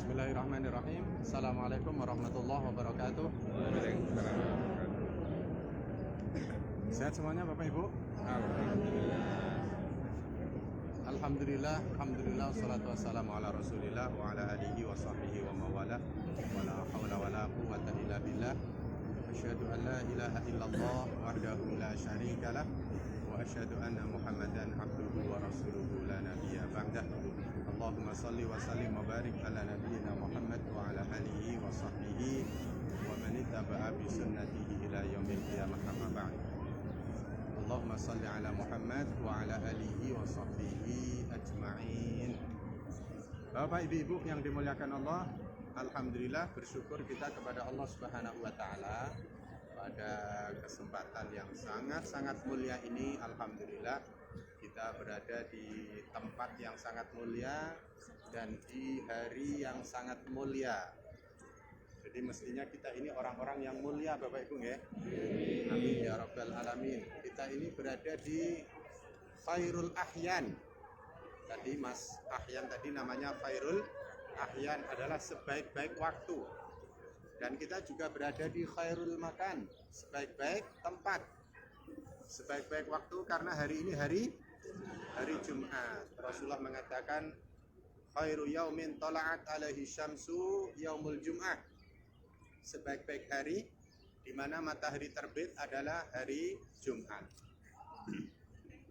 Bismillahirrahmanirrahim. Assalamualaikum warahmatullahi wabarakatuh. Sehat semuanya Bapak Ibu? Alhamdulillah, alhamdulillah, wassalatu wassalamu ala Rasulillah wa ala alihi wa sahbihi wa mawala. Wala hawla wala quwwata illa billah. Asyhadu an la ilaha illallah wahdahu la syarika lah wa asyhadu anna Muhammadan abduhu wa rasuluhu la nabiyya ba'dah. Allahumma salli wa sallim wa barik ala nabiyyina Muhammad wa ala alihi wa sahbihi wa man ittaba'a bi sunnatihi ila yaumil qiyamah amma ba'd. Allahumma salli ala Muhammad wa ala alihi wa sahbihi ajma'in. Bapak Ibu yang dimuliakan Allah, alhamdulillah bersyukur kita kepada Allah Subhanahu wa taala pada kesempatan yang sangat-sangat mulia ini. Alhamdulillah kita berada di tempat yang sangat mulia dan di hari yang sangat mulia. Jadi mestinya kita ini orang-orang yang mulia Bapak Ibu ya. Amin ya rabbal alamin. Kita ini berada di Khairul Ahyan. Tadi Mas Ahyan tadi namanya Khairul Ahyan, adalah sebaik-baik waktu. Dan kita juga berada di Khairul Makan, sebaik-baik tempat, sebaik-baik waktu, karena hari ini hari Jumat. Rasulullah mengatakan khairu yaumin tala'at alaihi syamsu yaumul jum'ah. Sebaik-baik hari di mana matahari terbit adalah hari Jumat.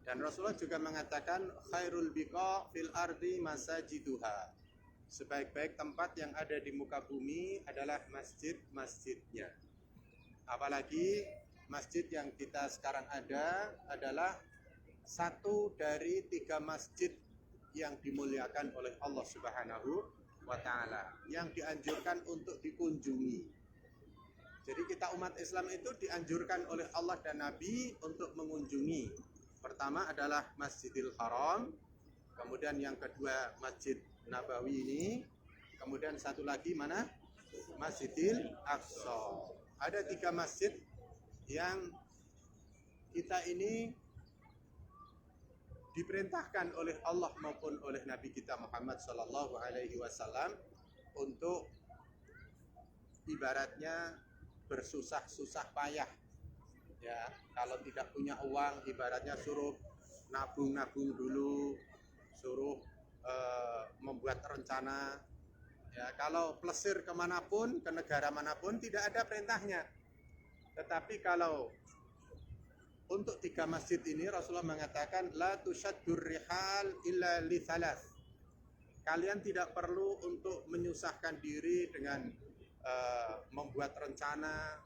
Dan Rasulullah juga mengatakan khairul biqa fil ardi masajiduha. Sebaik-baik tempat yang ada di muka bumi adalah masjid-masjidnya. Apalagi masjid yang kita sekarang ada adalah satu dari 3 masjid yang dimuliakan oleh Allah Subhanahu wa taala, yang dianjurkan untuk dikunjungi. Jadi kita umat Islam itu dianjurkan oleh Allah dan Nabi untuk mengunjungi. Pertama adalah Masjidil Haram, kemudian yang kedua Masjid Nabawi ini, kemudian satu lagi mana? Masjidil Aqsa. Ada 3 masjid yang kita ini diperintahkan oleh Allah maupun oleh Nabi kita Muhammad Sallallahu Alaihi Wasallam untuk ibaratnya bersusah-susah payah. Ya, kalau tidak punya uang, ibaratnya suruh nabung-nabung dulu, suruh membuat rencana. Ya, kalau plesir kemanapun, ke negara manapun tidak ada perintahnya. Tetapi kalau untuk 3 masjid ini Rasulullah mengatakan la tusyaddur rihal illa li thalath. Kalian tidak perlu untuk menyusahkan diri dengan membuat rencana,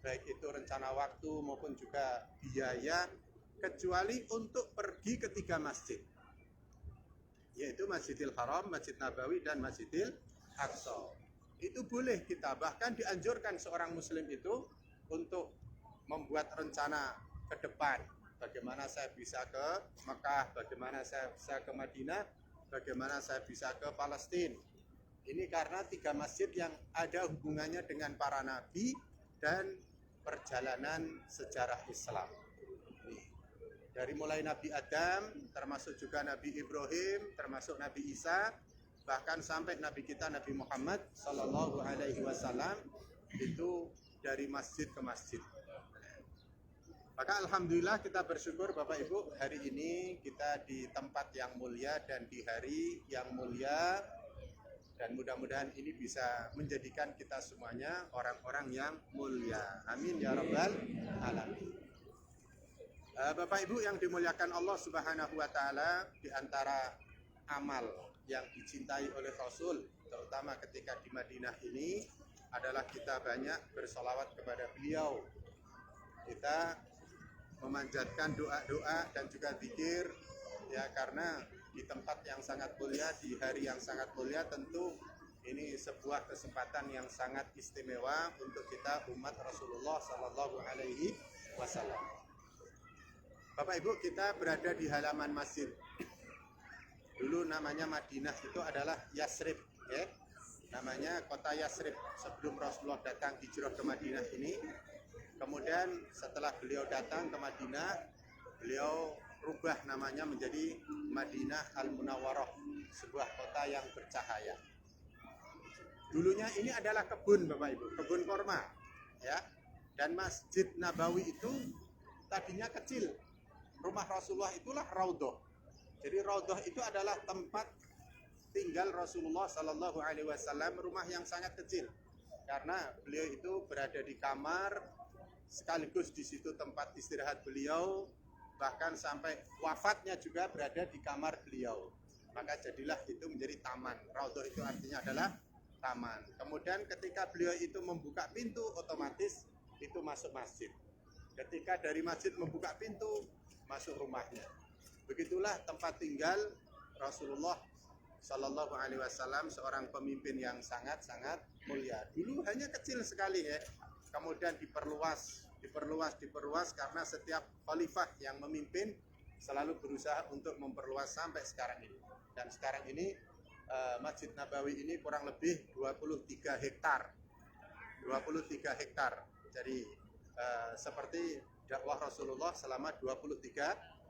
baik itu rencana waktu maupun juga biaya, kecuali untuk pergi ke 3 masjid, yaitu Masjidil Haram, Masjid Nabawi, dan Masjidil Aqsa. Itu boleh kita, bahkan dianjurkan seorang muslim itu untuk membuat rencana ke depan, bagaimana saya bisa ke Mekah, bagaimana saya bisa ke Madinah, bagaimana saya bisa ke Palestina. Ini karena 3 masjid yang ada hubungannya dengan para nabi dan perjalanan sejarah Islam. Dari mulai Nabi Adam, termasuk juga Nabi Ibrahim, termasuk Nabi Isa, bahkan sampai Nabi kita Nabi Muhammad Sallallahu Alaihi Wasallam, itu dari masjid ke masjid. Maka alhamdulillah kita bersyukur Bapak Ibu, hari ini kita di tempat yang mulia dan di hari yang mulia, dan mudah-mudahan ini bisa menjadikan kita semuanya orang-orang yang mulia. Amin ya rabbal alamin. Bapak Ibu yang dimuliakan Allah Subhanahu wa taala, di antara amal yang dicintai oleh Rasul, terutama ketika di Madinah ini, adalah kita banyak bersolawat kepada beliau. Kita memanjatkan doa-doa dan juga zikir, ya, karena di tempat yang sangat mulia, di hari yang sangat mulia, tentu ini sebuah kesempatan yang sangat istimewa untuk kita umat Rasulullah Sallallahu Alaihi Wasallam. Bapak Ibu, kita berada di halaman masjid. Dulu namanya Madinah itu adalah Yasrib, ya. Namanya kota Yasrib sebelum Rasulullah datang hijrah ke Madinah ini. Kemudian setelah beliau datang ke Madinah, beliau rubah namanya menjadi Madinah Al-Munawwarah, sebuah kota yang bercahaya. Dulunya ini adalah kebun Bapak Ibu, kebun korma, ya. Dan Masjid Nabawi itu tadinya kecil. Rumah Rasulullah itulah Raudhah. Jadi Raudhah itu adalah tempat tinggal Rasulullah Sallallahu Alaihi Wasallam, rumah yang sangat kecil. Karena beliau itu berada di kamar, sekaligus di situ tempat istirahat beliau, bahkan sampai wafatnya juga berada di kamar beliau. Maka jadilah itu menjadi taman. Raudhah itu artinya adalah taman. Kemudian ketika beliau itu membuka pintu, otomatis itu masuk masjid. Ketika dari masjid membuka pintu, masuk rumahnya. Begitulah tempat tinggal Rasulullah Sallallahu Alaihi Wasallam, seorang pemimpin yang sangat-sangat mulia. Dulu hanya kecil sekali ya, kemudian diperluas karena setiap khalifah yang memimpin selalu berusaha untuk memperluas sampai sekarang ini. Dan sekarang ini Masjid Nabawi ini kurang lebih 23 hektar. 23 hektar. Jadi seperti dakwah Rasulullah selama 23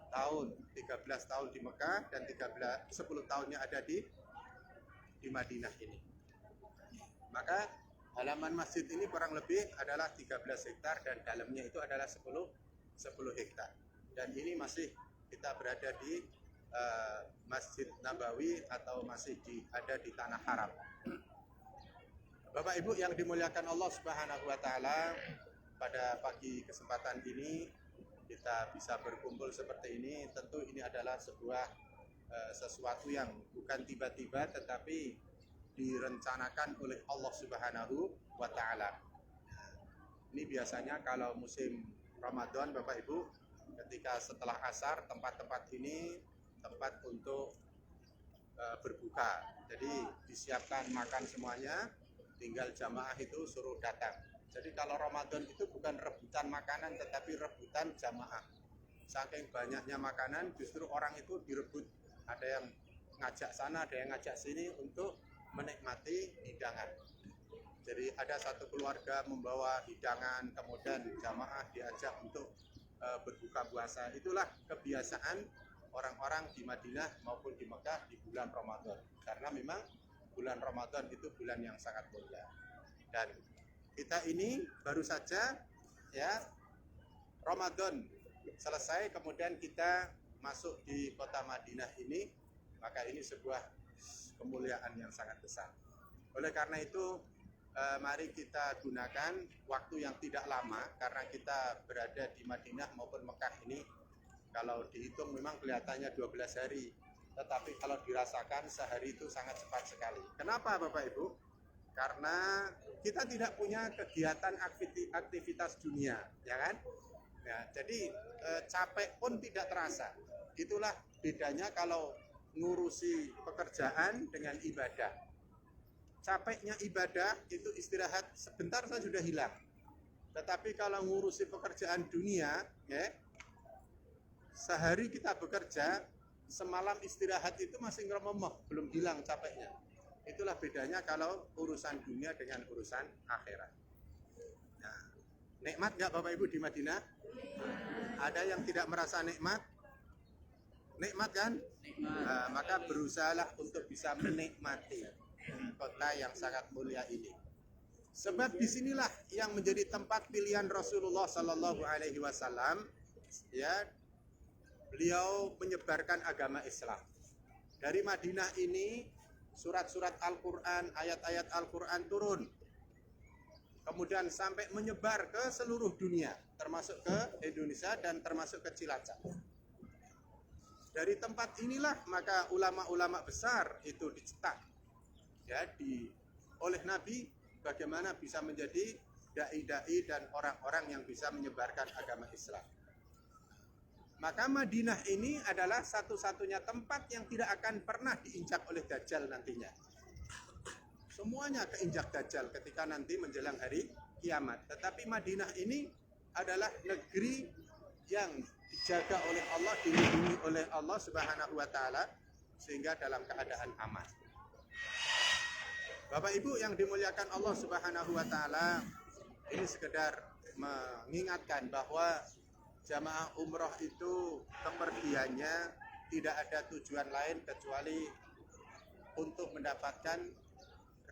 tahun, 13 tahun di Mekah dan 10 tahunnya ada di Madinah ini. Maka halaman masjid ini kurang lebih adalah 13 hektar dan dalamnya itu adalah 10 hektar. Dan ini masih kita berada di Masjid Nabawi atau masih ada di tanah haram. Bapak Ibu yang dimuliakan Allah Subhanahu wa taala, pada pagi kesempatan ini kita bisa berkumpul seperti ini. Tentu ini adalah sebuah sesuatu yang bukan tiba-tiba tetapi direncanakan oleh Allah Subhanahu wa taala. Ini biasanya kalau musim Ramadan Bapak Ibu, ketika setelah asar tempat-tempat ini tempat untuk berbuka. Jadi disiapkan makan semuanya, tinggal jamaah itu suruh datang. Jadi kalau Ramadan itu bukan rebutan makanan tetapi rebutan jamaah. Saking banyaknya makanan justru orang itu direbut. Ada yang ngajak sana, ada yang ngajak sini untuk menikmati hidangan. Jadi ada satu keluarga membawa hidangan, kemudian jamaah diajak untuk berbuka puasa. Itulah kebiasaan orang-orang di Madinah maupun di Mekah di bulan Ramadan. Karena memang bulan Ramadan itu bulan yang sangat mulia. Dan kita ini baru saja ya Ramadan selesai, kemudian kita masuk di kota Madinah ini, maka ini sebuah kemuliaan yang sangat besar. Oleh karena itu mari kita gunakan waktu yang tidak lama, karena kita berada di Madinah maupun Mekah ini kalau dihitung memang kelihatannya 12 hari, tetapi kalau dirasakan sehari itu sangat cepat sekali. Kenapa Bapak Ibu? Karena kita tidak punya kegiatan aktivitas dunia, ya kan? Ya, jadi capek pun tidak terasa. Itulah bedanya kalau ngurusi pekerjaan dengan ibadah. Capeknya ibadah itu istirahat sebentar saja sudah hilang. Tetapi kalau ngurusi pekerjaan dunia, ya, sehari kita bekerja, semalam istirahat itu masih ngeremeh, belum hilang capeknya. Itulah bedanya kalau urusan dunia dengan urusan akhirat. Nah, nikmat nggak Bapak Ibu di Madinah? Ada yang tidak merasa nikmat? Nikmat kan? Nah, maka berusahalah untuk bisa menikmati kota yang sangat mulia ini. Sebab disinilah yang menjadi tempat pilihan Rasulullah Sallallahu Alaihi Wasallam. Ya, beliau menyebarkan agama Islam. Dari Madinah ini surat-surat Al-Quran, ayat-ayat Al-Quran turun. Kemudian sampai menyebar ke seluruh dunia, termasuk ke Indonesia dan termasuk ke Cilacap. Dari tempat inilah maka ulama-ulama besar itu dicetak ya oleh Nabi, bagaimana bisa menjadi dai-dai dan orang-orang yang bisa menyebarkan agama Islam. Maka Madinah ini adalah satu-satunya tempat yang tidak akan pernah diinjak oleh Dajjal nantinya. Semuanya keinjak Dajjal ketika nanti menjelang hari kiamat. Tetapi Madinah ini adalah negeri yang dijaga oleh Allah, dilindungi oleh Allah Subhanahu wa taala sehingga dalam keadaan aman. Bapak Ibu yang dimuliakan Allah Subhanahu wa taala, ini sekedar mengingatkan bahwa jamaah umroh itu kepergiannya tidak ada tujuan lain kecuali untuk mendapatkan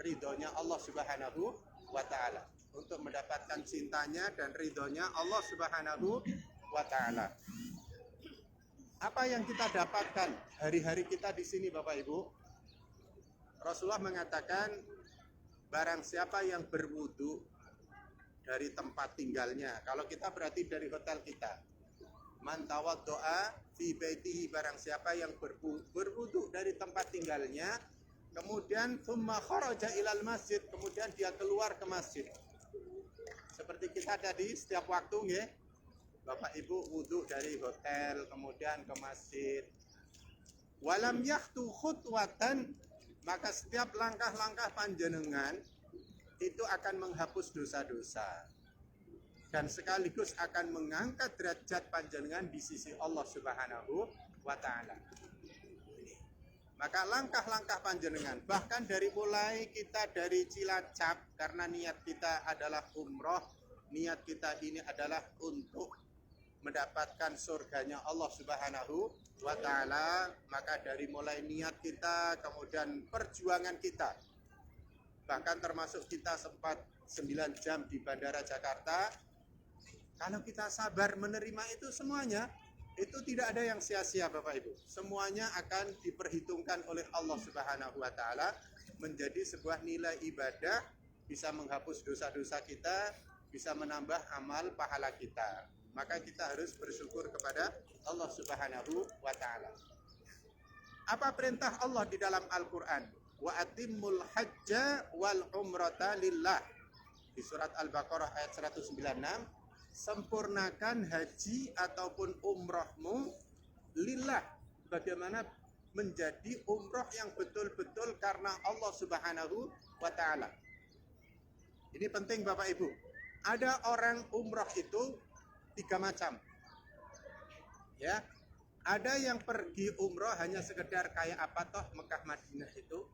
ridhonya Allah Subhanahu wa Ta'ala, untuk mendapatkan cintanya dan ridhonya Allah Subhanahu wa Ta'ala. Apa yang kita dapatkan hari-hari kita di sini, Bapak Ibu? Rasulullah mengatakan, barang siapa yang berwudu dari tempat tinggalnya, kalau kita berarti dari hotel kita, man tawaddo'a fi baitihi, barang siapa yang berwudu dari tempat tinggalnya, kemudian thumma kharaja ilal masjid, kemudian dia keluar ke masjid. Seperti kita tadi setiap waktu, ya, Bapak Ibu wudu dari hotel kemudian ke masjid. Walam yahtu khutwatan, maka setiap langkah-langkah panjenengan itu akan menghapus dosa-dosa dan sekaligus akan mengangkat derajat panjenengan di sisi Allah Subhanahu wa Ta'ala. Maka langkah-langkah panjenengan, bahkan dari mulai kita dari Cilacap, karena niat kita adalah umroh, niat kita ini adalah untuk mendapatkan surganya Allah Subhanahu wa Ta'ala, maka dari mulai niat kita, kemudian perjuangan kita, bahkan termasuk kita sempat 9 jam di Bandara Jakarta, kalau kita sabar menerima itu semuanya, itu tidak ada yang sia-sia Bapak Ibu. Semuanya akan diperhitungkan oleh Allah Subhanahu wa Ta'ala menjadi sebuah nilai ibadah, bisa menghapus dosa-dosa kita, bisa menambah amal pahala kita. Maka kita harus bersyukur kepada Allah Subhanahu wa Ta'ala. Apa perintah Allah di dalam Al-Quran? Wa atimmul hajja wal umrata lillah. Di surat Al-Baqarah ayat 196, sempurnakan haji ataupun umrohmu lillah. Bagaimana menjadi umroh yang betul-betul karena Allah Subhanahu wa Ta'ala. Ini penting Bapak Ibu. Ada orang umroh itu 3 macam, ya. Ada yang pergi umroh hanya sekedar kayak apa toh Mekah Madinah itu.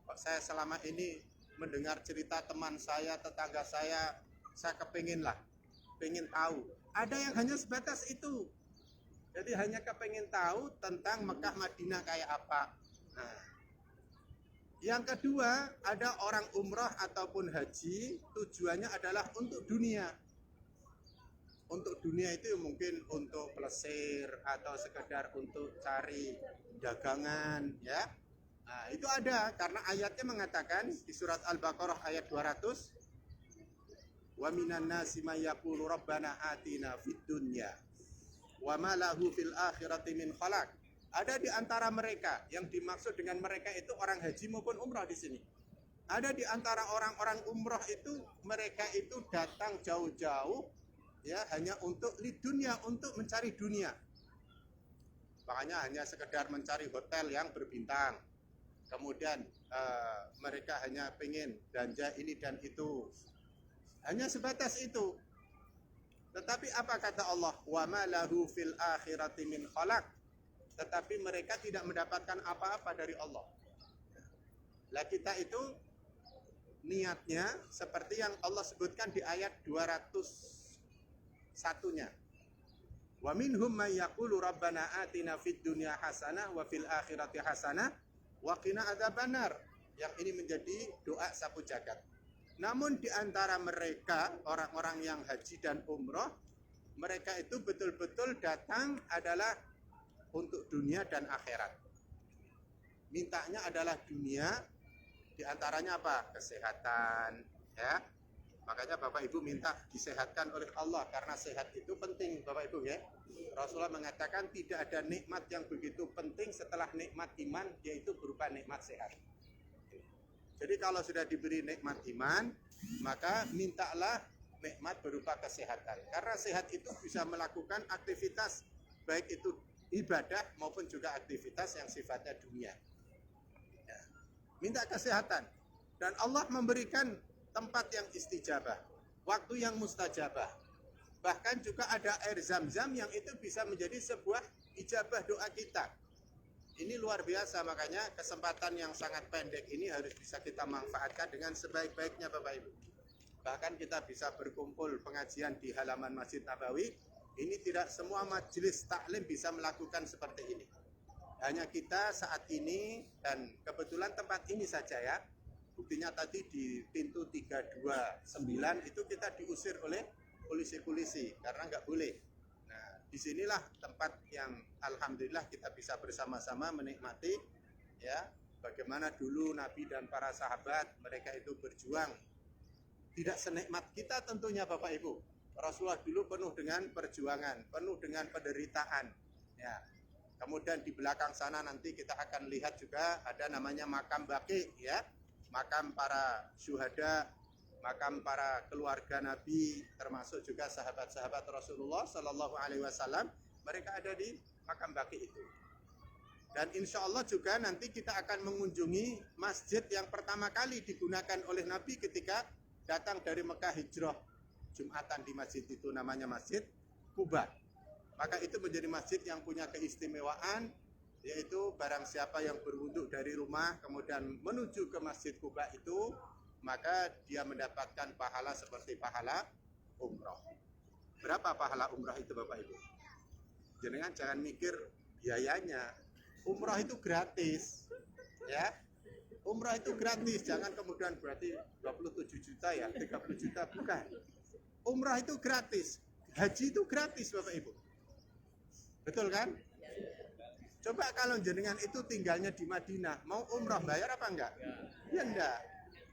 Kok saya selama ini mendengar cerita teman saya, tetangga saya kepingin tahu. Ada yang hanya sebatas itu. Jadi hanya kepingin tahu tentang Mekah Madinah kayak apa. Nah, yang kedua, ada orang umroh ataupun haji tujuannya adalah untuk dunia. Untuk dunia itu mungkin untuk pelesir atau sekedar untuk cari dagangan, ya. Nah, itu ada karena ayatnya mengatakan di surat Al-Baqarah ayat 200, wa minan nasi may yaqulu rabbana atina fid dunya wa ma lahu fil akhirati min khalaq. Ada di antara mereka, yang dimaksud dengan mereka itu orang haji maupun umrah di sini. Ada di antara orang-orang umrah itu, mereka itu datang jauh-jauh, ya, hanya untuk lidunya, untuk mencari dunia. Makanya hanya sekedar mencari hotel yang berbintang. Kemudian mereka hanya pengen belanja ini dan itu. Hanya sebatas itu. Tetapi apa kata Allah? Wa ma lahu fil akhirati min khalaq. Tetapi mereka tidak mendapatkan apa-apa dari Allah. Lah kita itu niatnya seperti yang Allah sebutkan di ayat 201-nya. Wa minhum may yaqulu rabbana atina fid dunya hasanah wa fil akhirati hasanah wa qina adzabannar. Yang ini menjadi doa sapu jagat. Namun di antara mereka, orang-orang yang haji dan umroh, mereka itu betul-betul datang adalah untuk dunia dan akhirat. Mintanya adalah dunia, di antaranya apa? Kesehatan, ya. Makanya Bapak Ibu minta disehatkan oleh Allah, karena sehat itu penting Bapak Ibu, ya. Rasulullah mengatakan tidak ada nikmat yang begitu penting setelah nikmat iman, yaitu berupa nikmat sehat. Jadi kalau sudah diberi nikmat iman, maka mintalah nikmat berupa kesehatan. Karena sehat itu bisa melakukan aktivitas, baik itu ibadah maupun juga aktivitas yang sifatnya dunia. Ya. Minta kesehatan. Dan Allah memberikan tempat yang istijabah, waktu yang mustajabah. Bahkan juga ada air zam-zam yang itu bisa menjadi sebuah ijabah doa kita. Ini luar biasa, makanya kesempatan yang sangat pendek ini harus bisa kita manfaatkan dengan sebaik-baiknya Bapak Ibu. Bahkan kita bisa berkumpul pengajian di halaman Masjid Nabawi. Ini tidak semua majelis taklim bisa melakukan seperti ini. Hanya kita saat ini, dan kebetulan tempat ini saja, ya, buktinya tadi di pintu 329 itu kita diusir oleh polisi-polisi karena nggak boleh. Nah, disinilah tempat yang alhamdulillah kita bisa bersama-sama menikmati ya bagaimana dulu Nabi dan para sahabat mereka itu berjuang. Tidak senikmat kita tentunya Bapak Ibu. Rasulullah dulu penuh dengan perjuangan, penuh dengan penderitaan. Ya. Kemudian di belakang sana nanti kita akan lihat juga ada namanya makam Baqi ya. Makam para syuhada, makam para keluarga Nabi, termasuk juga sahabat-sahabat Rasulullah Sallallahu Alaihi Wasallam, mereka ada di makam Baqi itu. Dan insya Allah juga nanti kita akan mengunjungi masjid yang pertama kali digunakan oleh Nabi ketika datang dari Mekah hijrah Jumatan di masjid itu, namanya Masjid Quba. Maka itu menjadi masjid yang punya keistimewaan, yaitu barang siapa yang berwudu dari rumah kemudian menuju ke Masjid Quba itu, maka dia mendapatkan pahala seperti pahala umroh. Berapa pahala umroh itu Bapak Ibu? Jangan jangan mikir biayanya. Umroh itu gratis. Ya. Umroh itu gratis, jangan kemudian berarti 27 juta ya, 30 juta, bukan. Umroh itu gratis. Haji itu gratis Bapak Ibu. Betul kan? Coba kalau jenengan itu tinggalnya di Madinah, mau umroh bayar apa enggak? Ya enggak.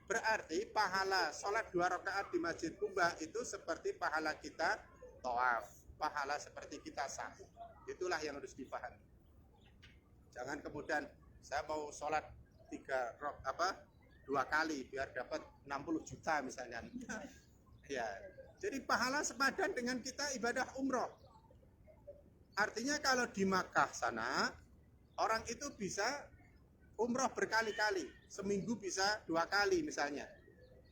Berarti pahala sholat 2 rakaat di Masjid Quba itu seperti pahala kita tawaf, pahala seperti kita sah. Itulah yang harus dipahami. Jangan kemudian saya mau sholat 2 kali biar dapat 60 juta misalnya. Ya. Jadi pahala sepadan dengan kita ibadah umroh. Artinya kalau di Makkah sana, orang itu bisa umroh berkali-kali. Seminggu bisa 2 kali misalnya.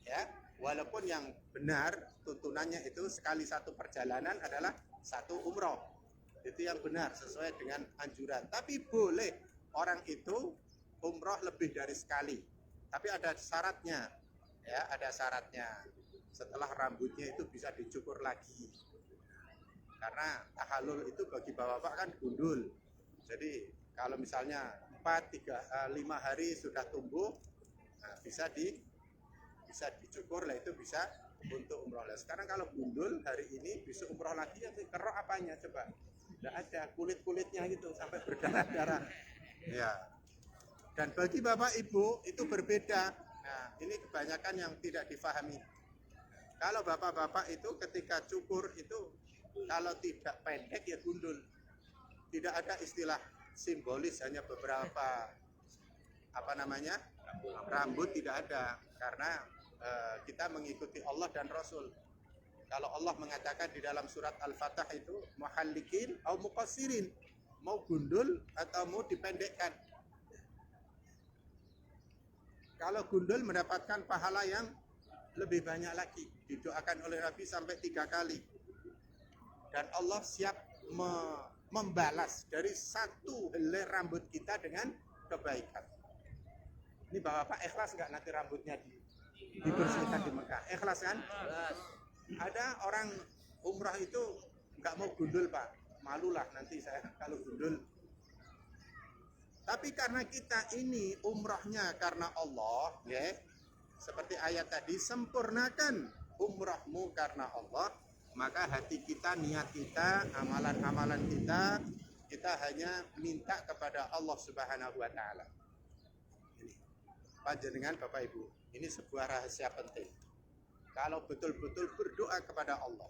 Ya, walaupun yang benar tuntunannya itu sekali 1 perjalanan adalah 1 umroh. Itu yang benar sesuai dengan anjuran. Tapi boleh orang itu umroh lebih dari sekali. Tapi ada syaratnya. Ya, ada syaratnya. Setelah rambutnya itu bisa dicukur lagi. Karena tahalul itu bagi bapak-bapak kan gundul. Jadi kalau misalnya 5 hari sudah tumbuh, nah bisa dicukur lah, itu bisa untuk umroh. Sekarang kalau gundul hari ini bisa umroh lagi, ya kerok apanya coba? Tidak ada, kulit-kulitnya gitu sampai berdarah-darah. Ya. Dan bagi bapak ibu itu berbeda. Nah ini kebanyakan yang tidak difahami. Kalau bapak-bapak itu ketika cukur itu kalau tidak pendek ya gundul. Tidak ada istilah simbolis, hanya beberapa rambut tidak ada, karena kita mengikuti Allah dan Rasul. Kalau Allah mengatakan di dalam surat Al-Fatah itu muhallikin atau muqassirin, mau gundul atau mau dipendekkan. Kalau gundul mendapatkan pahala yang lebih banyak lagi, didoakan oleh Nabi sampai 3 kali. Dan Allah siap membalas dari 1 helai rambut kita dengan kebaikan. Ini bapak ikhlas nggak nanti rambutnya dibersihkan di Mekah? Ikhlas kan? Ada orang umrah itu nggak mau gundul Pak, malulah nanti saya kalau gundul. Tapi karena kita ini umrahnya karena Allah, ya, seperti ayat tadi, sempurnakan umrahmu karena Allah, maka hati kita, niat kita, amalan-amalan kita hanya minta kepada Allah Subhanahu wa Ta'ala. Ini panjenengan Bapak Ibu, ini sebuah rahasia penting. Kalau betul-betul berdoa kepada Allah,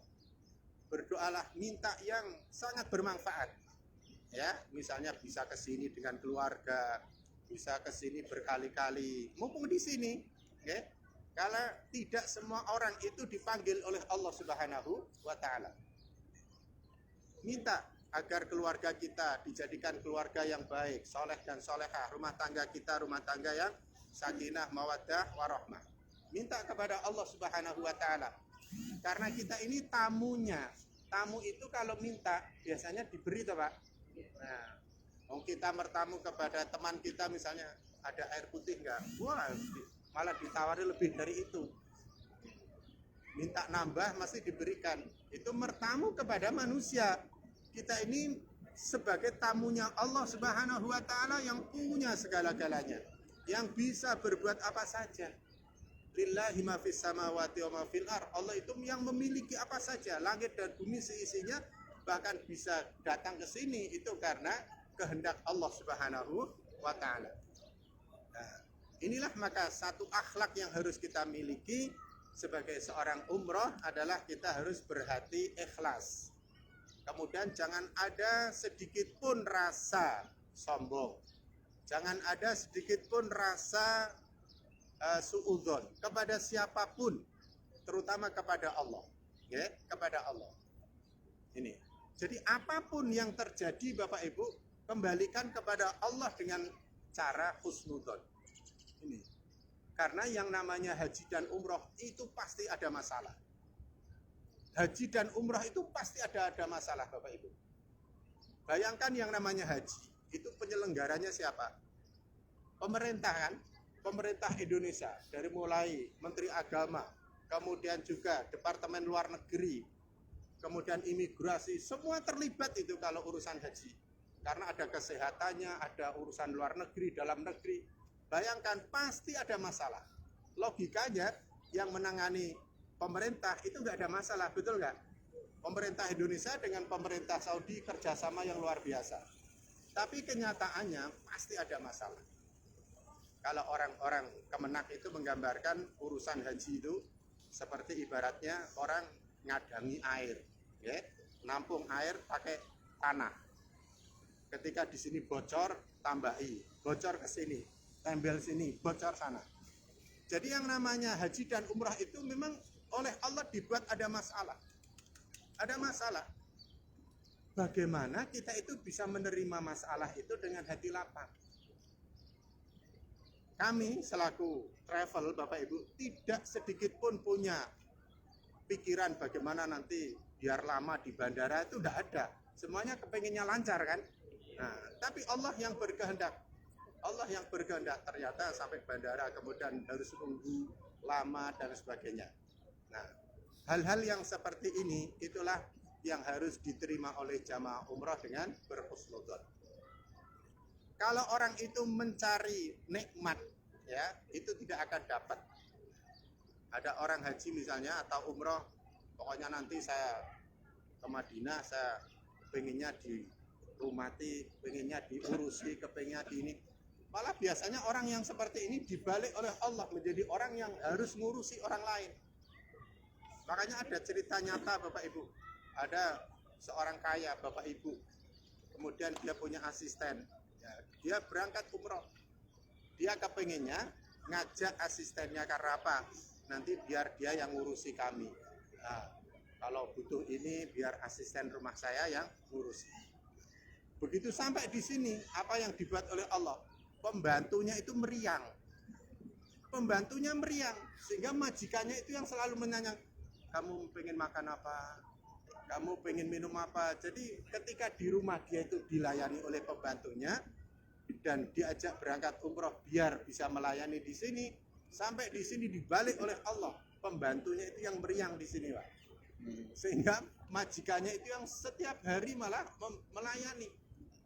berdoalah minta yang sangat bermanfaat. Ya, misalnya bisa ke sini dengan keluarga, bisa ke sini berkali-kali, mumpung di sini, ya. Kalau tidak semua orang itu dipanggil oleh Allah Subhanahu wa Ta'ala. Minta agar keluarga kita dijadikan keluarga yang baik, soleh dan solehah. Rumah tangga kita rumah tangga yang sakinah, mawaddah, warahmah. Minta kepada Allah Subhanahu wa Ta'ala. Karena kita ini tamunya. Tamu itu kalau minta biasanya diberi toh Pak. Nah, kalau kita bertamu kepada teman kita misalnya, ada air putih enggak? Wah, malah ditawari lebih dari itu. Minta nambah masih diberikan. Itu bertamu kepada manusia. Kita ini sebagai tamunya Allah Subhanahu wa Ta'ala yang punya segala-galanya, yang bisa berbuat apa saja. Lillahi ma fis samawati wa ma fil ardh. Allah itu yang memiliki apa saja, langit dan bumi seisinya, bahkan bisa datang ke sini itu karena kehendak Allah Subhanahu wa taala. Nah, inilah maka satu akhlak yang harus kita miliki sebagai seorang umroh adalah kita harus berhati ikhlas. Kemudian jangan ada sedikit pun rasa sombong. Jangan ada sedikit pun rasa suudzon kepada siapapun, terutama kepada Allah, ya, kepada Allah. Ini. Jadi apapun yang terjadi Bapak Ibu, kembalikan kepada Allah dengan cara husnudzon. Ini. Karena yang namanya haji dan umroh itu pasti ada masalah. Haji dan umroh itu pasti ada masalah Bapak Ibu. Bayangkan yang namanya haji, itu penyelenggaranya siapa? Pemerintah kan? Pemerintah Indonesia, dari mulai Menteri Agama, kemudian juga Departemen Luar Negeri, kemudian imigrasi, semua terlibat itu kalau urusan haji. Karena ada kesehatannya, ada urusan luar negeri, dalam negeri. Bayangkan, pasti ada masalah. Logikanya, yang menangani pemerintah itu nggak ada masalah, betul nggak? Pemerintah Indonesia dengan pemerintah Saudi kerjasama yang luar biasa. Tapi kenyataannya pasti ada masalah. Kalau orang-orang Kemenak itu menggambarkan urusan haji itu seperti ibaratnya orang ngadangi air, ya, nampung air pakai tanah. Ketika di sini bocor, tambahi, bocor ke sini, tembel sini, bocor sana. Jadi yang namanya haji dan umrah itu memang oleh Allah dibuat ada masalah. Ada masalah. Bagaimana kita itu bisa menerima masalah itu dengan hati lapang? Kami selaku travel Bapak Ibu tidak sedikit pun punya pikiran bagaimana nanti biar lama di bandara, itu tidak ada. Semuanya kepengennya lancar kan. Nah, tapi Allah yang berkehendak. Allah yang berkehendak, ternyata sampai bandara kemudian harus tunggu lama dan sebagainya. Nah, hal-hal yang seperti ini itulah yang harus diterima oleh jamaah umrah dengan berhusnudzon. Kalau orang itu mencari nikmat, ya, itu tidak akan dapat. Ada orang haji misalnya atau umroh, pokoknya nanti saya ke Madinah, saya pengennya dirumati, pengennya diurusi, kepengennya di ini. Malah biasanya orang yang seperti ini dibalik oleh Allah menjadi orang yang harus ngurusi orang lain. Makanya ada cerita nyata Bapak Ibu. Ada seorang kaya Bapak Ibu, kemudian dia punya asisten. Ya, dia berangkat umroh. Dia kepengennya ngajak asistennya karena apa? Nanti biar dia yang ngurusi kami. Nah, kalau butuh ini biar asisten rumah saya yang ngurusi. Begitu sampai di sini, apa yang dibuat oleh Allah? Pembantunya itu meriang. Pembantunya meriang, sehingga majikannya itu yang selalu menanya, kamu pengen makan apa? Kamu pengen minum apa? Jadi ketika di rumah dia itu dilayani oleh pembantunya dan diajak berangkat umroh biar bisa melayani di sini, sampai di sini dibalik oleh Allah, pembantunya itu yang meriang di sini, Pak. Sehingga majikannya itu yang setiap hari malah melayani.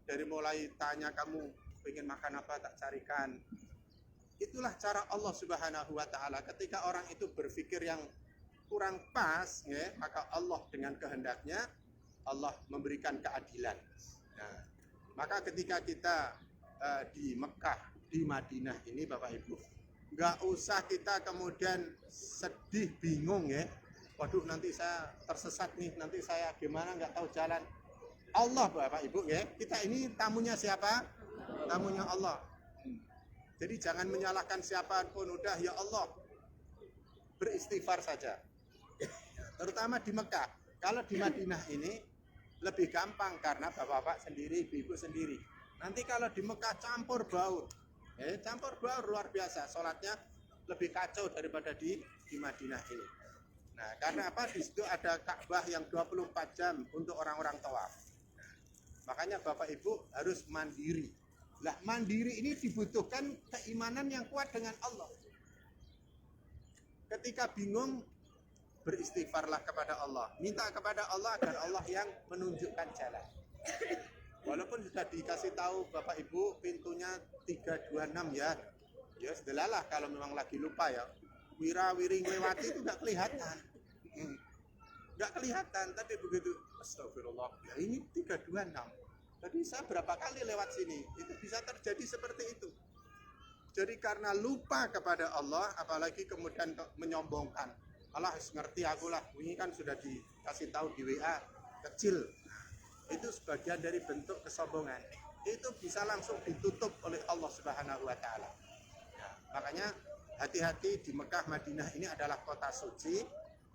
Dari mulai tanya kamu pengen makan apa tak carikan. Itulah cara Allah Subhanahu wa taala. Ketika orang itu berpikir yang kurang pas, ya, maka Allah dengan kehendaknya Allah memberikan keadilan. Nah, maka ketika kita di Mekah, di Madinah ini Bapak Ibu, nggak usah kita kemudian sedih, bingung, ya. Waduh, nanti saya tersesat nih, nanti saya gimana, nggak tahu jalan. Allah Bapak Ibu, ya, kita ini tamunya siapa? Tamunya Allah. Jadi jangan menyalahkan siapapun, udah ya Allah, beristighfar saja. Terutama di Mekah. Kalau di Madinah ini lebih gampang karena bapak-bapak sendiri, ibu-ibu sendiri. Nanti kalau di Mekah campur baur, campur baur luar biasa. Sholatnya lebih kacau daripada di Madinah ini. Nah, karena apa? Di situ ada Ka'bah yang 24 jam untuk orang-orang tawaf. Makanya Bapak Ibu harus mandiri. Lah, mandiri ini dibutuhkan keimanan yang kuat dengan Allah. Ketika bingung, beristighfarlah kepada Allah. Minta kepada Allah agar Allah yang menunjukkan jalan. Walaupun sudah dikasih tahu Bapak Ibu pintunya 326 ya. Ya sudahlah kalau memang lagi lupa ya. wira-wiri lewati itu nggak kelihatan. Nggak kelihatan, tapi begitu astagfirullah, ya ini 326. Tadi saya berapa kali lewat sini, itu bisa terjadi seperti itu. Jadi karena lupa kepada Allah, apalagi kemudian menyombongkan. Allah ngerti aku lah, ini kan sudah dikasih tahu di WA, kecil. Nah, itu sebagian dari bentuk kesombongan. Itu bisa langsung ditutup oleh Allah Subhanahu wa Ta'ala. Ya, makanya hati-hati, di Mekah Madinah ini adalah kota suci,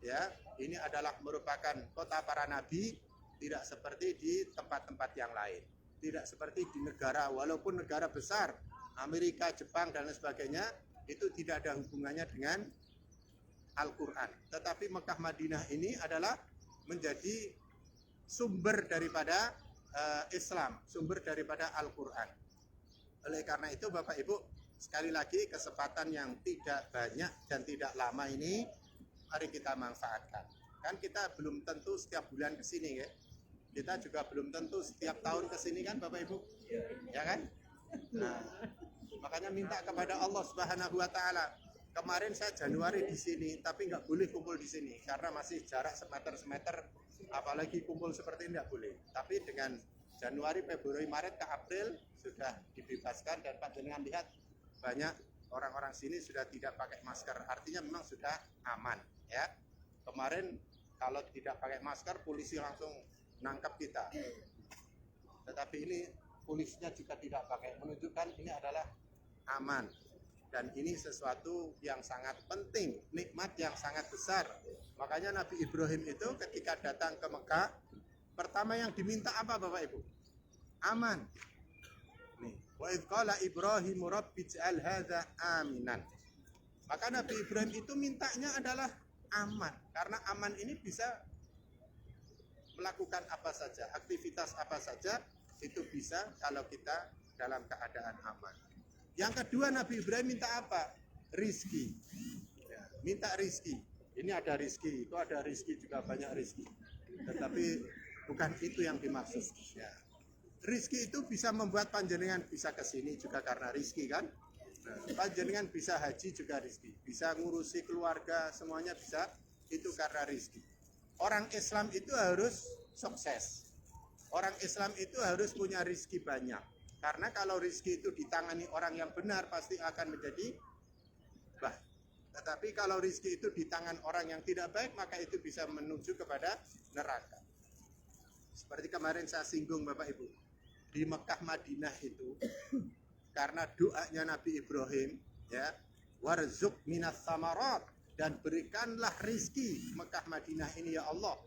ya, ini adalah merupakan kota para nabi, tidak seperti di tempat-tempat yang lain. Tidak seperti di negara, walaupun negara besar, Amerika, Jepang, dan lain sebagainya, itu tidak ada hubungannya dengan Al-Quran. Tetapi Mekah Madinah ini adalah menjadi sumber daripada Islam, sumber daripada Al-Quran. Oleh karena itu Bapak Ibu, sekali lagi kesempatan yang tidak banyak dan tidak lama ini, mari kita manfaatkan. Kan kita belum tentu setiap bulan kesini ya. Kita juga belum tentu setiap tahun kesini kan Bapak Ibu. Ya kan? Nah, makanya minta kepada Allah Subhanahu wa Ta'ala. Kemarin saya Januari di sini, tapi nggak boleh kumpul di sini karena masih jarak semeter, apalagi kumpul seperti ini nggak boleh. Tapi dengan Januari, Februari, Maret ke April sudah dibebaskan, dan Pak jenengan lihat banyak orang-orang sini sudah tidak pakai masker. Artinya memang sudah aman, ya. Kemarin kalau tidak pakai masker, polisi langsung nangkap kita. Tetapi ini polisinya juga tidak pakai, menunjukkan ini adalah aman. Dan ini sesuatu yang sangat penting, nikmat yang sangat besar. Makanya Nabi Ibrahim itu ketika datang ke Mekah, pertama yang diminta apa Bapak Ibu? Aman. Nih, wa idz qala Ibrahim rabbi ij'al hadza aminan. Maka Nabi Ibrahim itu mintanya adalah aman, karena aman ini bisa melakukan apa saja, aktivitas apa saja itu bisa kalau kita dalam keadaan aman. Yang kedua Nabi Ibrahim minta apa? Rizki. Ya, minta rizki. Ini ada rizki, itu ada rizki juga, banyak rizki. Tetapi bukan itu yang dimaksud. Ya. Rizki itu bisa membuat panjenengan bisa ke sini juga karena rizki kan. Nah, panjenengan bisa haji juga rizki. Bisa ngurusi keluarga, semuanya bisa, itu karena rizki. Orang Islam itu harus sukses. Orang Islam itu harus punya rizki banyak. Karena kalau rizki itu ditangani orang yang benar, pasti akan menjadi baik. Tetapi kalau rizki itu di tangan orang yang tidak baik, maka itu bisa menuju kepada neraka. Seperti kemarin saya singgung Bapak Ibu, di Mekah Madinah itu, karena doanya Nabi Ibrahim, ya, warzuk minas samarat, dan berikanlah rizki Mekah Madinah ini ya Allah,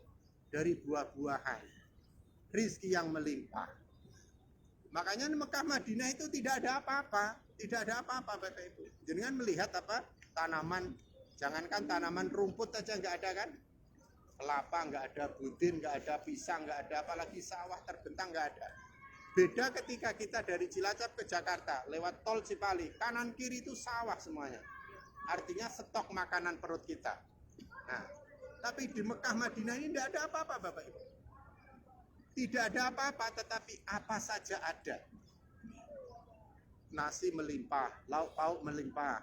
dari buah-buahan, rizki yang melimpah. Makanya Mekah Madinah itu tidak ada apa-apa, tidak ada apa-apa Bapak Ibu. Jangan melihat apa tanaman, jangankan tanaman rumput aja nggak ada kan, kelapa nggak ada, budin nggak ada, pisang nggak ada, apalagi sawah terbentang nggak ada. Beda ketika kita dari Cilacap ke Jakarta lewat tol Cipali, kanan kiri itu sawah semuanya. Artinya stok makanan perut kita. Nah, tapi di Mekah Madinah ini tidak ada apa-apa Bapak Ibu. Tidak ada apa-apa, tetapi apa saja ada. Nasi melimpah, lauk pauk melimpah.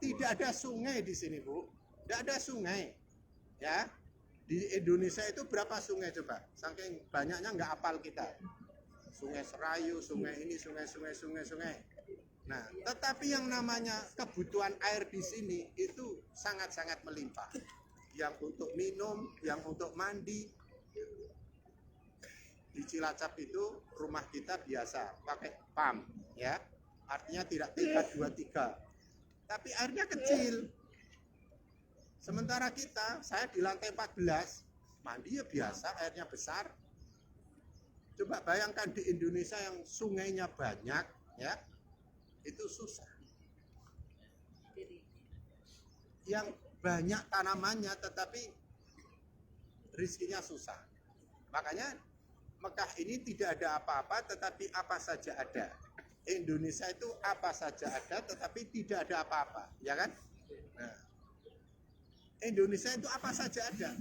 Tidak ada sungai di sini Bu, tidak ada sungai. Ya, di Indonesia itu berapa sungai coba? Saking banyaknya nggak hafal kita. Sungai Serayu, sungai ini, sungai. Nah, tetapi yang namanya kebutuhan air di sini itu sangat-sangat melimpah. Yang untuk minum, yang untuk mandi. Di Cilacap itu rumah kita biasa pakai pump, ya. Artinya tidak 323. Tapi airnya kecil. Sementara kita, saya di lantai 14, mandi ya biasa, airnya besar. Coba bayangkan di Indonesia yang sungainya banyak, ya, itu susah. Yang banyak tanamannya, tetapi rizkinya susah. Makanya Mekah ini tidak ada apa-apa, tetapi apa saja ada. Indonesia itu apa saja ada, tetapi tidak ada apa-apa, ya kan? Nah, Indonesia itu apa saja ada,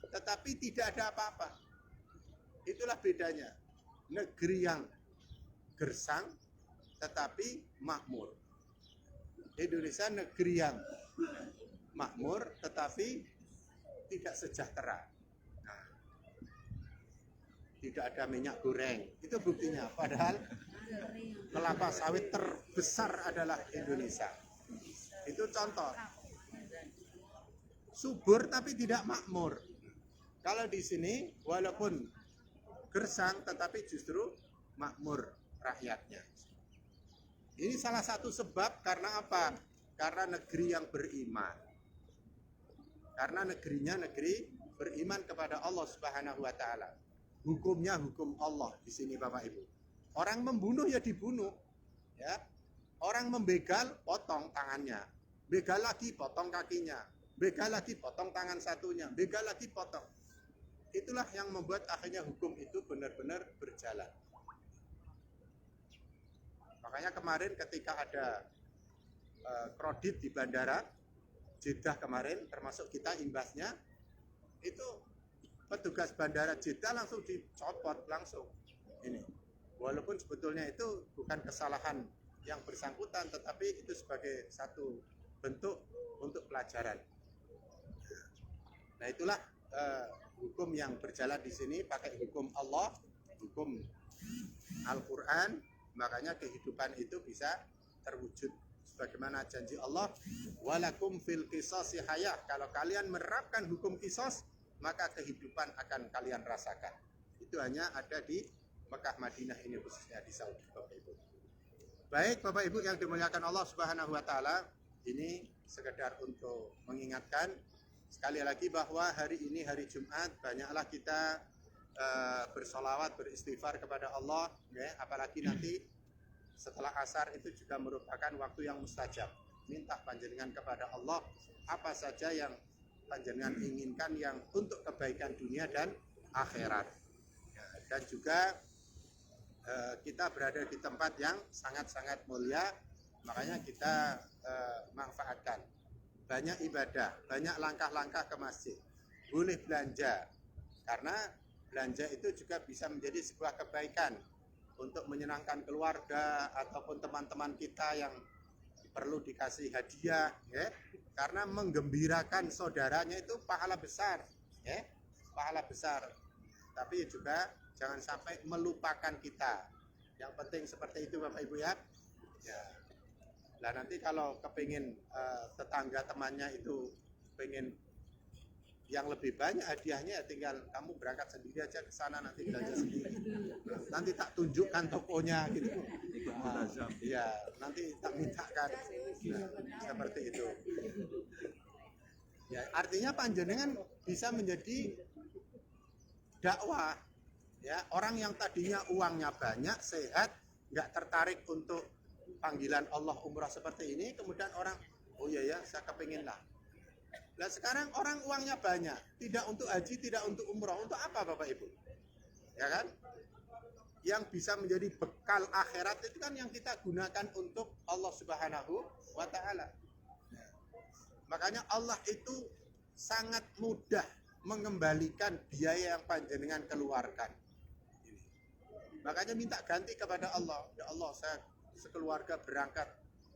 tetapi tidak ada apa-apa. Itulah bedanya. Negeri yang gersang, tetapi makmur. Indonesia negeri yang makmur tetapi tidak sejahtera. Nah, tidak ada minyak goreng. Itu buktinya. Padahal kelapa sawit terbesar adalah Indonesia. Itu contoh. Subur tapi tidak makmur. Kalau di sini walaupun gersang tetapi justru makmur rakyatnya. Ini salah satu sebab karena apa? Karena negeri yang beriman. Karena negerinya negeri beriman kepada Allah Subhanahu wa taala. Hukumnya hukum Allah di sini Bapak Ibu. Orang membunuh ya dibunuh, ya. Orang membegal potong tangannya. Begal lagi potong kakinya. Begal lagi potong tangan satunya. Begal lagi potong. Itulah yang membuat akhirnya hukum itu benar-benar berjalan. Makanya kemarin ketika ada kredit di bandara Jeddah kemarin, termasuk kita imbasnya, itu petugas bandara Jeddah langsung dicopot langsung. Ini, walaupun sebetulnya itu bukan kesalahan yang bersangkutan, tetapi itu sebagai satu bentuk untuk pelajaran. Nah itulah hukum yang berjalan di sini, pakai hukum Allah, hukum Al-Quran, makanya kehidupan itu bisa terwujud. Sebagaimana janji Allah, walakum fil qisasi hayah. Kalau kalian menerapkan hukum qisas, maka kehidupan akan kalian rasakan. Itu hanya ada di Mekah Madinah ini, khususnya di Saudi, Bapak Ibu. Baik Bapak Ibu yang dimuliakan Allah Subhanahu wa taala, ini sekedar untuk mengingatkan sekali lagi bahwa hari ini hari Jumat, banyaklah kita bersolawat, beristighfar kepada Allah, ya, apalagi nanti setelah asar itu juga merupakan waktu yang mustajab. Minta panjenengan kepada Allah apa saja yang panjenengan inginkan yang untuk kebaikan dunia dan akhirat. Ya, dan juga kita berada di tempat yang sangat-sangat mulia, makanya kita manfaatkan. Banyak ibadah, banyak langkah-langkah ke masjid. Boleh belanja, karena belanja itu juga bisa menjadi sebuah kebaikan untuk menyenangkan keluarga ataupun teman-teman kita yang perlu dikasih hadiah, ya. Karena menggembirakan saudaranya itu pahala besar, ya. Pahala besar. Tapi juga jangan sampai melupakan kita. Yang penting seperti itu Bapak Ibu ya. Ya. Nah nanti kalau kepingin tetangga temannya itu pengen yang lebih banyak hadiahnya, tinggal kamu berangkat sendiri aja ke sana, nanti belanja sendiri. Nanti tak tunjukkan tokonya gitu. Iya, nanti tak mintakan. Nah, seperti itu. Ya, artinya panjenengan bisa menjadi dakwah. Ya, orang yang tadinya uangnya banyak, sehat, nggak tertarik untuk panggilan Allah umrah seperti ini, kemudian orang, oh iya ya, saya kepingin lah. Nah sekarang orang uangnya banyak, tidak untuk haji, tidak untuk umroh, untuk apa Bapak Ibu? Ya kan? Yang bisa menjadi bekal akhirat itu kan yang kita gunakan untuk Allah Subhanahu wa taala. Makanya Allah itu sangat mudah mengembalikan biaya yang panjenengan keluarkan. Makanya minta ganti kepada Allah. Ya Allah, saya sekeluarga berangkat,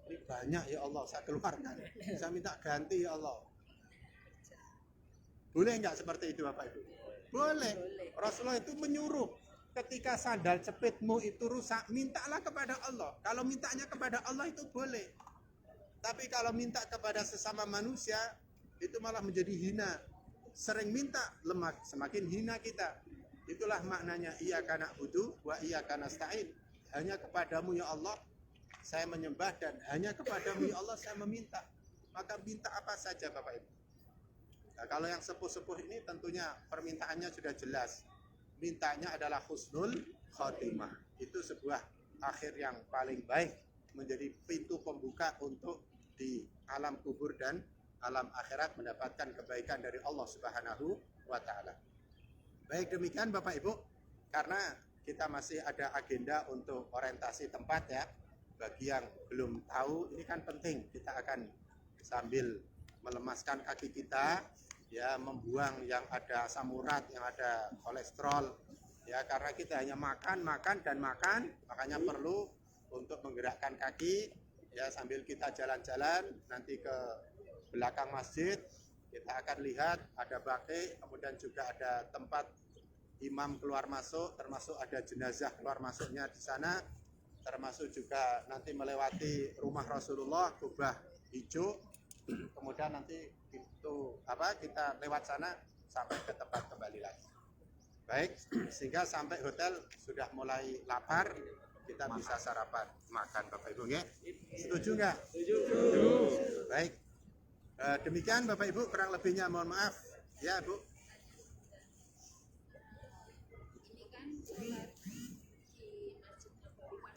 ini banyak ya Allah, saya keluarkan. Saya minta ganti ya Allah. Boleh nggak seperti itu Bapak Ibu? Boleh. Rasulullah itu menyuruh ketika sandal cepitmu itu rusak, mintalah kepada Allah. Kalau mintanya kepada Allah itu boleh. Tapi kalau minta kepada sesama manusia, itu malah menjadi hina. Sering minta, lemah, semakin hina kita. Itulah maknanya iyyaka na'budu wa iyyaka nasta'in. Hanya kepadamu ya Allah saya menyembah, dan hanya kepadamu ya Allah saya meminta. Maka minta apa saja Bapak Ibu. Nah, kalau yang sepuh-sepuh ini tentunya permintaannya sudah jelas. Mintanya adalah husnul khotimah. Itu sebuah akhir yang paling baik, menjadi pintu pembuka untuk di alam kubur dan alam akhirat mendapatkan kebaikan dari Allah Subhanahu wa taala. Baik demikian Bapak Ibu, karena kita masih ada agenda untuk orientasi tempat ya. Bagi yang belum tahu, ini kan penting, kita akan sambil melemaskan kaki kita, ya, membuang yang ada asam urat, yang ada kolesterol, ya, karena kita hanya makan, makanya perlu untuk menggerakkan kaki, Ya, sambil kita jalan-jalan nanti ke belakang masjid, kita akan lihat ada baqi, kemudian juga ada tempat imam keluar masuk, termasuk ada jenazah keluar masuknya di sana, termasuk juga nanti melewati rumah Rasulullah, kubah hijau, kemudian nanti itu kita lewat sana sampai ke tempat kembali lagi. Baik, sehingga sampai hotel sudah mulai lapar, kita bisa sarapan makan Bapak Ibu ya. Setuju nggak? Setuju. Baik. Demikian Bapak Ibu, kurang lebihnya mohon maaf ya Bu. Ini kan sholat di Masjid Nabawi kan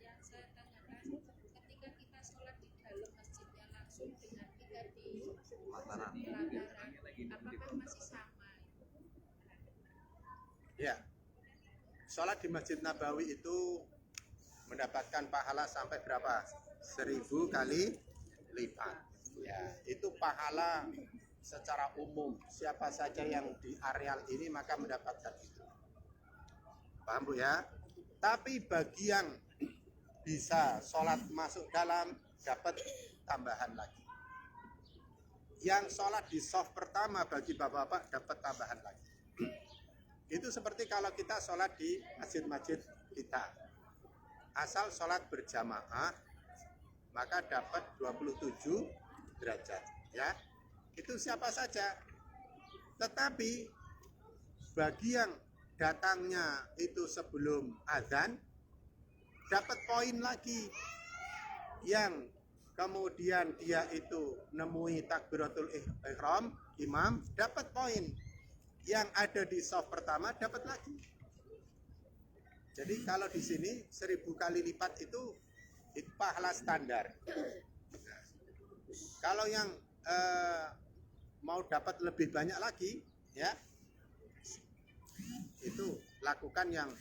yang saya tanyakan, ketika kita sholat di dalam masjidnya langsung dengan kita di pelataran, apakah masih sama? Ya, sholat di Masjid Nabawi itu mendapatkan pahala sampai berapa? 1000 kali lipat. Ya, itu pahala secara umum. Siapa saja yang di areal ini maka mendapatkan itu. Paham Bu ya? Tapi bagi yang bisa sholat masuk dalam dapat tambahan lagi. Yang sholat di shaf pertama bagi bapak-bapak dapat tambahan lagi. Itu seperti kalau kita sholat di masjid-masjid kita. Asal sholat berjamaah, maka dapat 27 derajat. Ya, itu siapa saja. Tetapi bagi yang datangnya itu sebelum azan, dapat poin lagi. Yang kemudian dia itu nemui takbiratul ihram, imam, dapat poin. Yang ada di shaf pertama dapat lagi. Jadi kalau di sini 1000 kali lipat itu pahala standar. Kalau yang mau dapat lebih banyak lagi, ya itu lakukan yang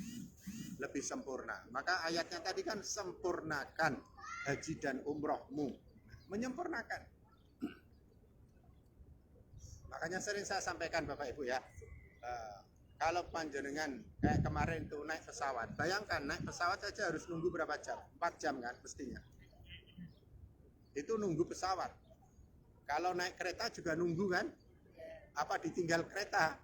lebih sempurna. Maka ayatnya tadi kan sempurnakan haji dan umrohmu, menyempurnakan. Makanya sering saya sampaikan Bapak Ibu ya, kalau panjenengan kayak kemarin tuh naik pesawat, bayangkan naik pesawat saja harus nunggu berapa jam? 4 jam kan mestinya. Itu nunggu pesawat. Kalau naik kereta juga nunggu kan? Apa ditinggal kereta?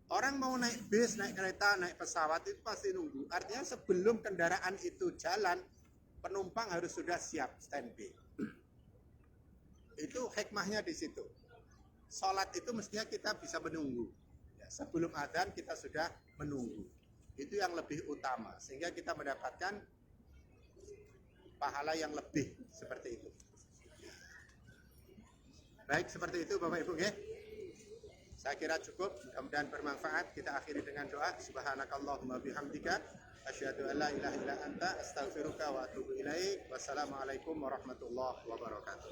Orang mau naik bis, naik kereta, naik pesawat itu pasti nunggu. Artinya sebelum kendaraan itu jalan, penumpang harus sudah siap standby. Itu hikmahnya di situ. Sholat itu mestinya kita bisa menunggu. Sebelum adzan kita sudah menunggu. Itu yang lebih utama sehingga kita mendapatkan pahala yang lebih seperti itu. Baik, seperti itu Bapak Ibu ya. Saya kira cukup, mudah-mudahan bermanfaat. Kita akhiri dengan doa. Subhanakallahumma bihamdika asyhadu an la ilaha illa anta astaghfiruka wa atubu ilaik. Wassalamualaikum warahmatullahi wabarakatuh.